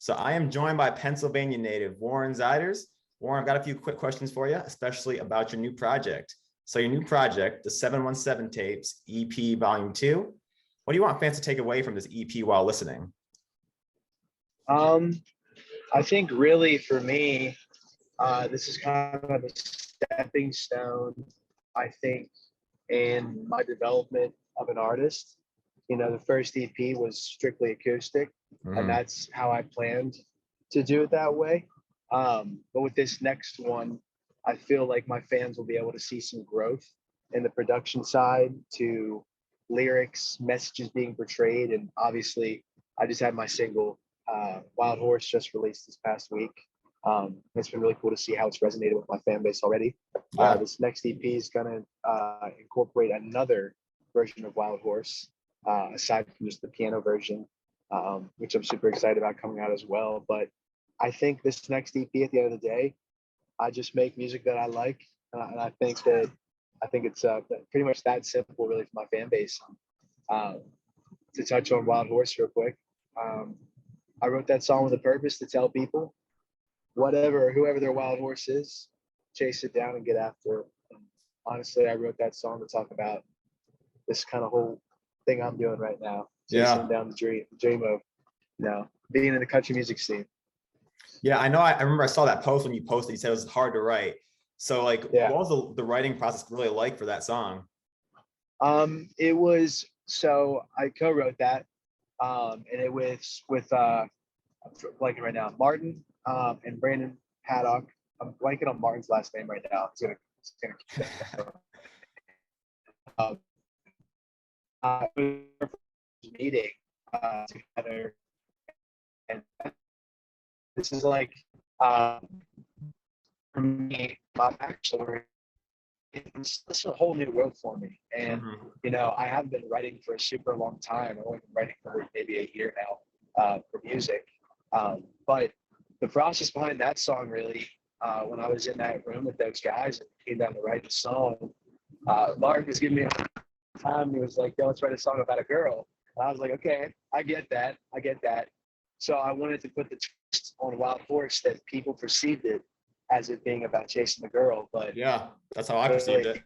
So I am joined by Pennsylvania native Warren Zeiders. Warren, I've got a few quick questions for you, especially about your new project. So your new project, the 717 Tapes EP Volume 2. What do you want fans to take away from this EP while listening? I think really for me, this is kind of a stepping stone, I think, in my development of an artist. You know, the first EP was strictly acoustic, and that's how I planned to do it that way. But with this next one, I feel like my fans will be able to see some growth in the production side to lyrics, messages being portrayed. And obviously, I just had my single, Wild Horse, just released this past week. It's been really cool to see how it's resonated with my fan base already. This next EP is going to incorporate another version of Wild Horse, aside from just the piano version, which I'm super excited about coming out as well. But I think this next EP, at the end of the day, I just make music that I like, and I think it's pretty much that simple, really, for my fan base. To touch on Wild Horse real quick, I wrote that song with a purpose to tell people, whatever, whoever their wild horse is, chase it down and get after it. And honestly, I wrote that song to talk about this kind of whole thing I'm doing right now, chasing down the dream of, being in the country music scene. Yeah, I know. I remember I saw that post when you posted. You said it was hard to write. So, what was the writing process really like for that song? It was, so I co-wrote that, and it was with I'm blanking right now, Martin and Brandon Haddock. I'm blanking on Martin's last name right now. It's gonna meeting together, and this is like for me, my backstory. This is a whole new world for me, and I haven't been writing for a super long time. I've only been writing for maybe a year now for music, but the process behind that song, really, when I was in that room with those guys and came down to write the song, Mark was giving me a time. He was like, "Yo, let's write a song about a girl." And I was like, "Okay, I get that. So I wanted to put the twist on Wild Horse that people perceived it as it being about chasing the girl, but yeah, that's how I perceived it.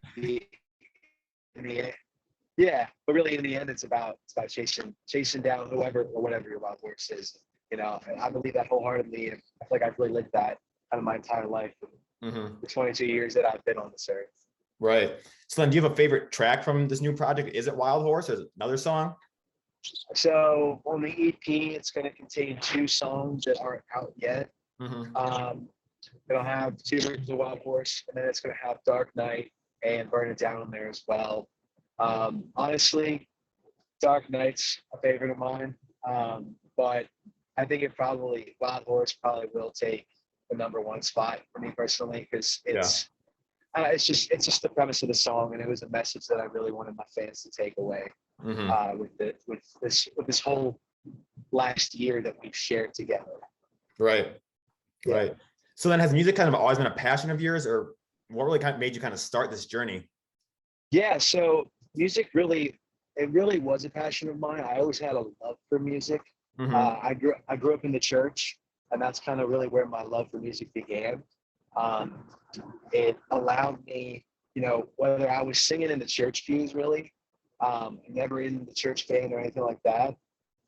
But really in the end, it's about chasing down whoever or whatever your wild horse is. And I believe that wholeheartedly, and I feel like I've really lived that kind of my entire life, the 22 years that I've been on this earth. Right. So then, do you have a favorite track from this new project? Is it Wild Horse or is it another song? So on the EP, it's going to contain 2 songs that aren't out yet. It'll have 2 versions of Wild Horse, and then it's going to have Dark Night and Burn It Down there as well. Honestly, Dark Night's a favorite of mine, but I think Wild Horse probably will take the #1 spot for me personally, because it's just the premise of the song, and it was a message that I really wanted my fans to take away with this whole last year that we've shared together. Right. So then, has music kind of always been a passion of yours, or what really kind of made you kind of start this journey? Yeah, so music really was a passion of mine. I always had a love for music. I grew up in the church, and that's kind of really where my love for music began. It allowed me, whether I was singing in the church pews, really, never in the church band or anything like that,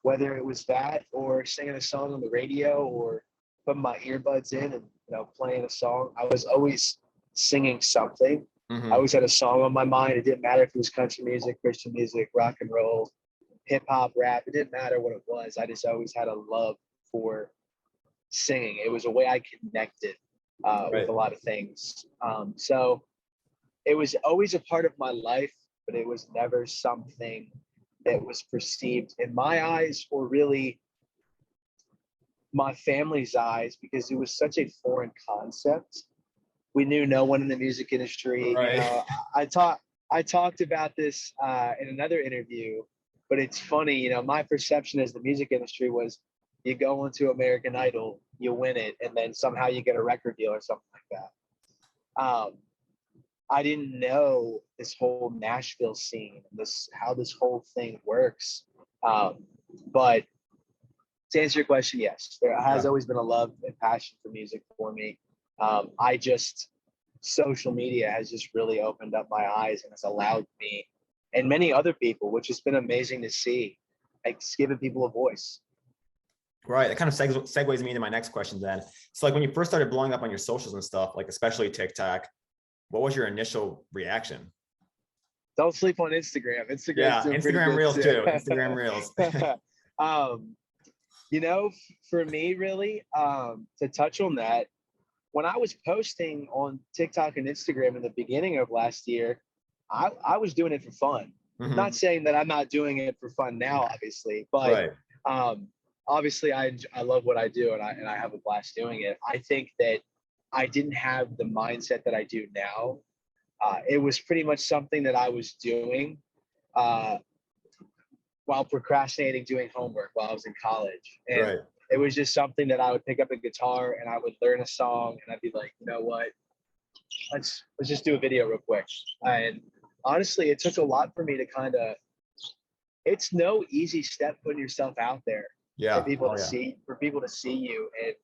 whether it was that or singing a song on the radio or putting my earbuds in and playing a song, I was always singing something. I always had a song on my mind. It didn't matter if it was country music, Christian music, rock and roll, hip hop, rap. It didn't matter what it was. I just always had a love for singing. It was a way I connected with a lot of things. So it was always a part of my life, but it was never something that was perceived in my eyes, or really my family's eyes, because it was such a foreign concept. We knew no one in the music industry. Right. I talked about this in another interview, but it's funny. My perception as the music industry was, you go into American Idol, you win it, and then somehow you get a record deal or something like that. I didn't know this whole Nashville scene, how this whole thing works. But To answer your question, yes, there has Yeah. always been a love and passion for music for me. Social media has just really opened up my eyes and has allowed me and many other people, which has been amazing to see. It's given people a voice. Right. That kind of segues me into my next question then. So like when you first started blowing up on your socials and stuff, like especially TikTok, what was your initial reaction? Don't sleep on Instagram. Instagram's Yeah, doing pretty Instagram good Reels too. too. Instagram Reels. um, for me, really, to touch on that, when I was posting on TikTok and Instagram in the beginning of last year, I was doing it for fun. Not Mhm. saying that I'm not doing it for fun now, obviously, but Right. um, obviously I love what I do and I have a blast doing it. I think that I didn't have the mindset that I do now. It was pretty much something that I was doing uh, while procrastinating doing homework while I was in college. And Right. it was just something that I would pick up a guitar and I would learn a song and I'd be like, you know what, let's just do a video real quick. And honestly, it took a lot for me to kind of, it's no easy step putting yourself out there Yeah. Oh yeah. for people to see you. And,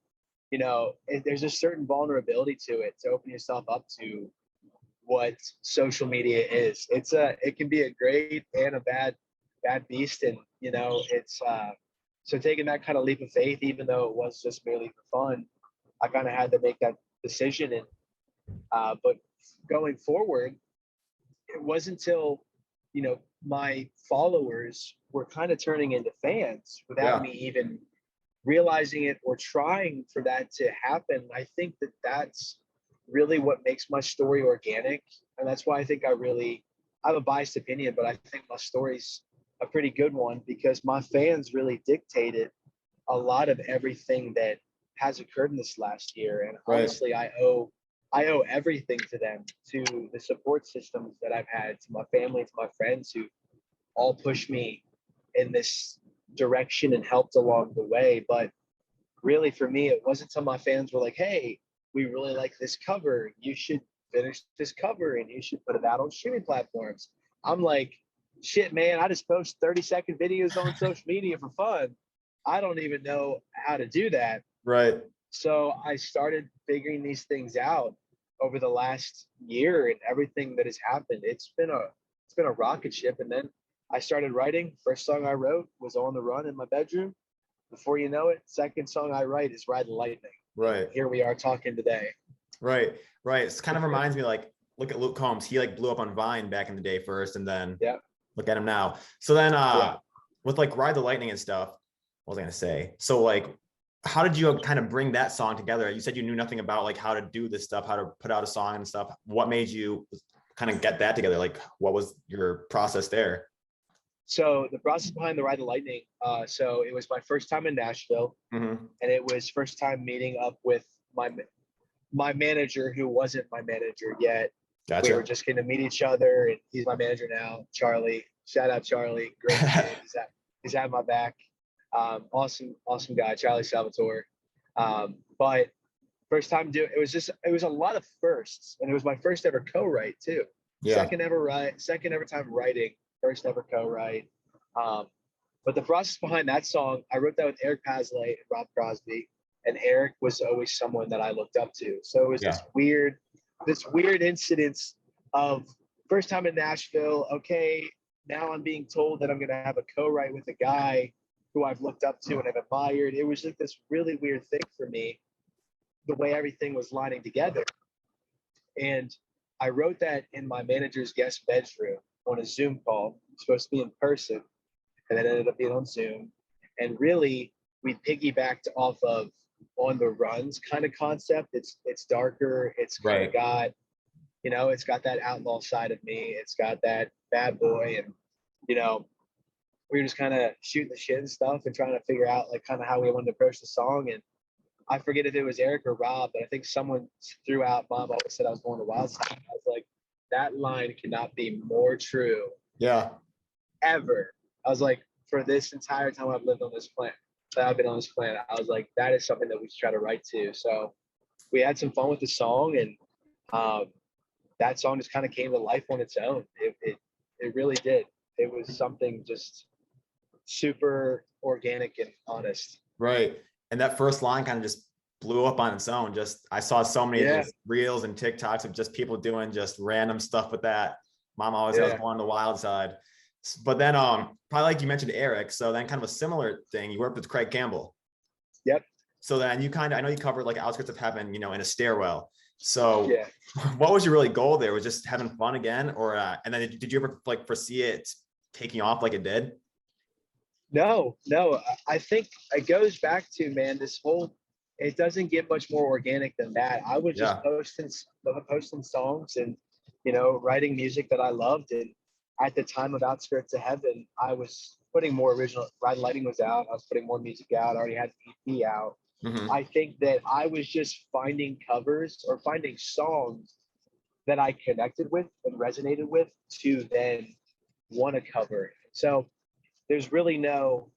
there's a certain vulnerability to it, to open yourself up to what social media is. It can be a great and a bad beast. And, so taking that kind of leap of faith, even though it was just merely for fun, I kind of had to make that decision. And, but going forward, it wasn't until my followers were kind of turning into fans without Yeah. me even realizing it or trying for that to happen. I think that that's really what makes my story organic, and that's why I have a biased opinion, but I think my story's a pretty good one because my fans really dictated a lot of everything that has occurred in this last year. And Right. honestly, I owe everything to them, to the support systems that I've had, to my family, to my friends who all pushed me in this direction and helped along the way. But really, for me, it wasn't until my fans were like, "Hey, we really like this cover. You should finish this cover and you should put it out on streaming platforms." I'm like, "Shit, man! I just post 30-second videos on social media for fun. I don't even know how to do that." Right. So I started figuring these things out over the last year, and everything that has happened, it's been a rocket ship. And then I started writing. First song I wrote was On the Run in my bedroom. Before you know it, second song I write is Ride the Lightning. Right. Here we are talking today. Right. Right. It kind of reminds me like look at Luke Combs. He like blew up on Vine back in the day first, and then Yeah. look at him now. So then Yeah. with like Ride the Lightning and stuff, what was I gonna say? So like how did you kind of bring that song together? You said you knew nothing about like how to do this stuff, how to put out a song and stuff. What made you kind of get that together? Like what was your process there? So the process behind the Ride the Lightning, so it was my first time in Nashville, Mm-hmm. and it was first time meeting up with my manager, who wasn't my manager yet. We were Gotcha. just getting to meet each other, and he's my manager now, Charlie. Shout out Charlie, great dude. He's had my back. Awesome guy, Charlie Salvatore. But first time it was a lot of firsts, and it was my first ever co-write too. Yeah. Second ever time writing, first ever co-write. But the process behind that song, I wrote that with Eric Pasley and Rob Crosby, and Eric was always someone that I looked up to. So it was Yeah. this weird incidence of first time in Nashville. Okay, now I'm being told that I'm going to have a co-write with a guy who I've looked up to and have admired. It was like this really weird thing for me, the way everything was lining together. And I wrote that in my manager's guest bedroom on a Zoom call. It was supposed to be in person, and it ended up being on Zoom. And really, we piggybacked off of On the Run's kind of concept. It's darker. It's kind of Right. got, it's got that outlaw side of me. It's got that bad boy, and you know, we were just kind of shooting the shit and stuff and trying to figure out like kind of how we wanted to approach the song. And I forget if it was Eric or Rob, but I think someone threw out, "Mom always said I was going to Wild Side." I was like, that line cannot be more true Yeah. ever. I was like, for this entire time I've lived on this planet, that I've been on this planet, I was like, that is something that we should try to write to. So we had some fun with the song, and that song just kind of came to life on its own. It really did. It was something just super organic and honest. Right. And that first line kind of just blew up on its own. Just I saw so many Yeah, just reels and TikToks of just people doing just random stuff with that. Mom always has yeah, one on the wild side. But then probably like you mentioned Eric. So then kind of a similar thing. You worked with Craig Campbell. yep, So then you kind of I know you covered like Outskirts of Heaven, you know, in a stairwell. So yeah. what was your really goal there? Was just having fun again? Or and then did you ever like foresee it taking off like it did? No, no. I think it goes back to, man, this whole, it doesn't get much more organic than that. I was just Yeah. posting songs and, writing music that I loved. And at the time of Outskirts of Heaven, I was putting more original, Ride Lighting was out. I was putting more music out. I already had the EP out. Hmm. I think that I was just finding covers or finding songs that I connected with and resonated with to then want to cover. So there's really no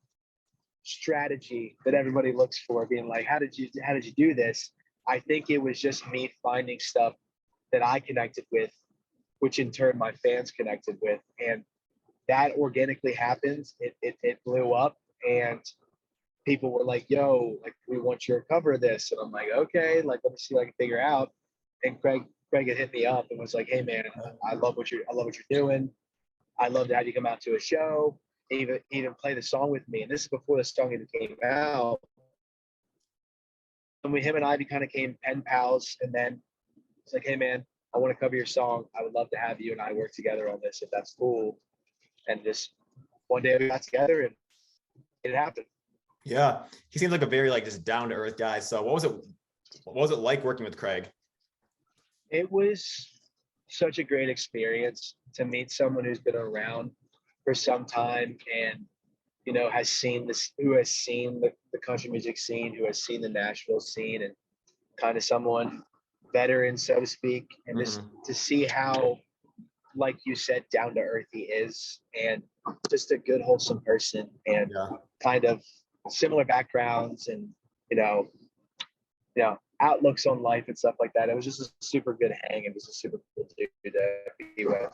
strategy that everybody looks for, being like, how did you do this? I think it was just me finding stuff that I connected with, which in turn my fans connected with, and that organically happened. It blew up, and people were like, yo, like, we want your cover of this. And I'm like, okay, like, let me see what I can figure out. And Craig had hit me up and was like, hey man, I love what you're doing. I love to have you come out to a show, even play the song with me. And this is before the song even came out. And him and I kind of became pen pals. And then it's like, hey man, I want to cover your song. I would love to have you and I work together on this if that's cool. And just one day we got together and it happened. Yeah. He seems like a very like just down to earth guy. So what was it like working with Craig? It was such a great experience to meet someone who's been around for some time and has seen this, who has seen the country music scene, who has seen the Nashville scene, and kind of someone veteran, so to speak, and just Hmm. to see how, like you said, down to earth he is, and just a good, wholesome person, and Yeah. kind of similar backgrounds, and you know, outlooks on life and stuff like that. It was just a super good hang. It was a super cool dude to be with.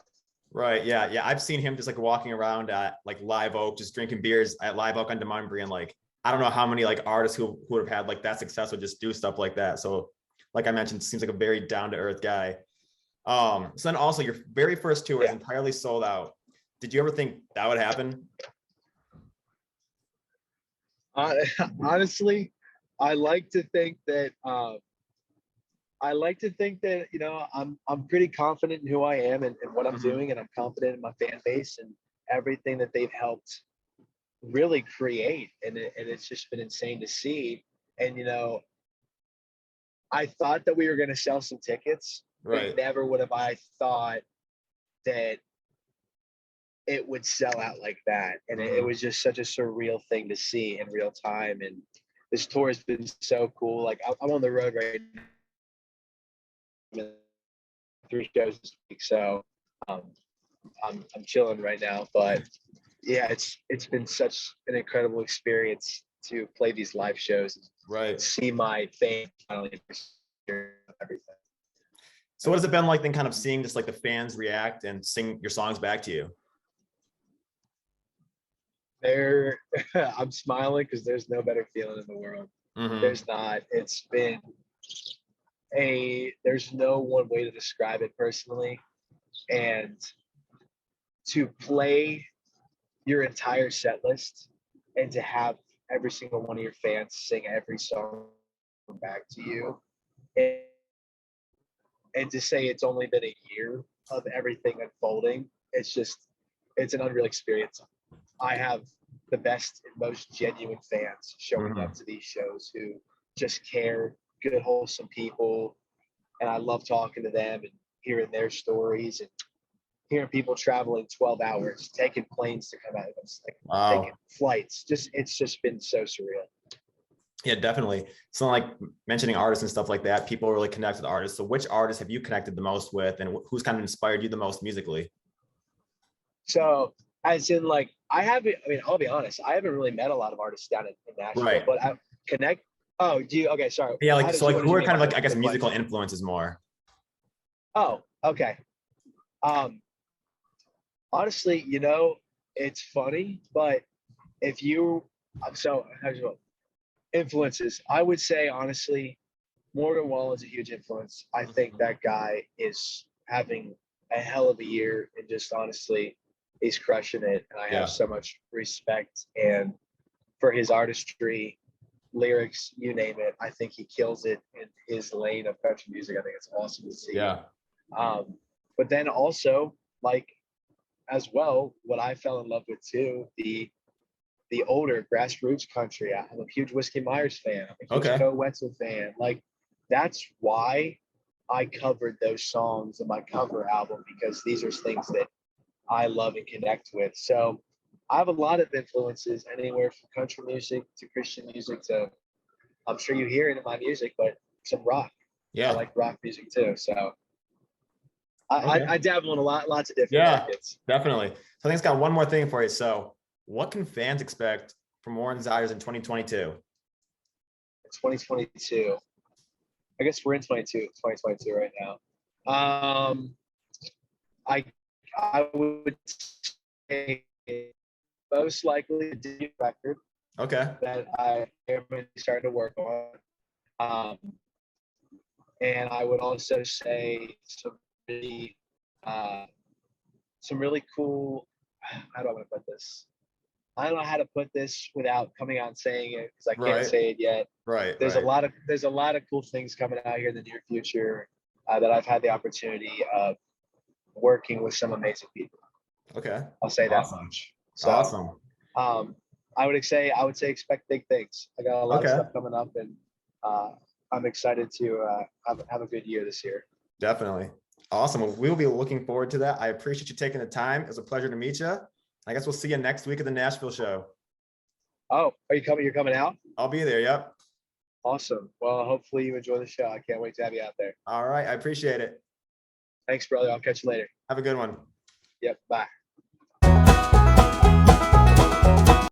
Right. Yeah. Yeah. I've seen him just like walking around at like Live Oak, just drinking beers at Live Oak on Demumbrey. And like, I don't know how many like artists who would have had like that success would just do stuff like that. So like I mentioned, seems like a very down to earth guy. So then also your very first tour is Yeah. entirely sold out. Did you ever think that would happen? Uh, honestly, I like to think that I'm pretty confident in who I am and what I'm Hmm. doing, and I'm confident in my fan base and everything that they've helped really create, and it's just been insane to see. And I thought that we were going to sell some tickets, but Right. never would have I thought that it would sell out like that. And it Hmm. was just such a surreal thing to see in real time. And this tour has been so cool. Like I'm on the road right now, 3 shows this week, so um, I'm chilling right now. But yeah, it's been such an incredible experience to play these live shows and Right. see my fans finally everything. So what has it been like then kind of seeing just like the fans react and sing your songs back to you? There, I'm smiling because there's no better feeling in the world. Hmm. There's not. It's been there's no one way to describe it personally. And to play your entire set list and to have every single one of your fans sing every song back to you, and, and to say it's only been a year of everything unfolding, it's an unreal experience. I have the best and most genuine fans showing up Hmm. to these shows who just care, good, wholesome people. And I love talking to them and hearing their stories and hearing people traveling 12 hours, taking planes to come out of us, like taking Wow. flights. It's just been so surreal. Yeah, definitely. So like mentioning artists and stuff like that, people really connect with artists. So which artists have you connected the most with and who's kind of inspired you the most musically? So as in like I'll be honest, I haven't really met a lot of artists down in Nashville, Right. but I connect. Oh, do you okay, sorry. Yeah, like so like What did who you are mean kind of by like I guess the musical question? influences more? Oh, okay. Um, honestly, it's funny, but if you so how's it go? Influences. I would say honestly, Morgan Wall is a huge influence. I think that guy is having a hell of a year, and just honestly, he's crushing it. And I have Yeah. so much respect and for his artistry, lyrics, you name it. I think he kills it in his lane of country music. I think it's awesome to see. Yeah. Um, but then also, like as well, what I fell in love with too, the older grassroots country. I'm a huge Whiskey Myers fan. I'm a huge Okay. Joe Wetzel fan. Like that's why I covered those songs in my cover album, because these are things that I love and connect with. So I have a lot of influences, anywhere from country music to Christian music to, I'm sure you hear it in my music, but some rock. I Yeah. like rock music too. So I Okay. dabble in lots of different Yeah, markets. definitely. So I think it's got one more thing for you. So what can fans expect from Warren Zeiders in 2022? 2022. I guess we're in 2022 right now. I I would say most likely a debut record Okay. that I am starting to work on. Um, and I would also say really, uh, some really cool. How do I want to put this? I don't know how to put this without coming out and saying it, because I can't Right. say it yet. Right. There's Right. a lot of cool things coming out here in the near future that I've had the opportunity of working with some amazing people. Okay. I'll say that Awesome. much. So Awesome. um, I would say expect big things. I got a lot of Okay. stuff coming up, and uh, I'm excited to have a good year this year. Definitely. Awesome. Well, we'll be looking forward to that. I appreciate you taking the time. It was a pleasure to meet you. I guess we'll see you next week at the Nashville show. Oh, are you coming? You're coming out? I'll be there. Yep. Awesome. Well, hopefully you enjoy the show. I can't wait to have you out there. All right. I appreciate it. Thanks, brother. I'll catch you later. Have a good one. Yep. Bye.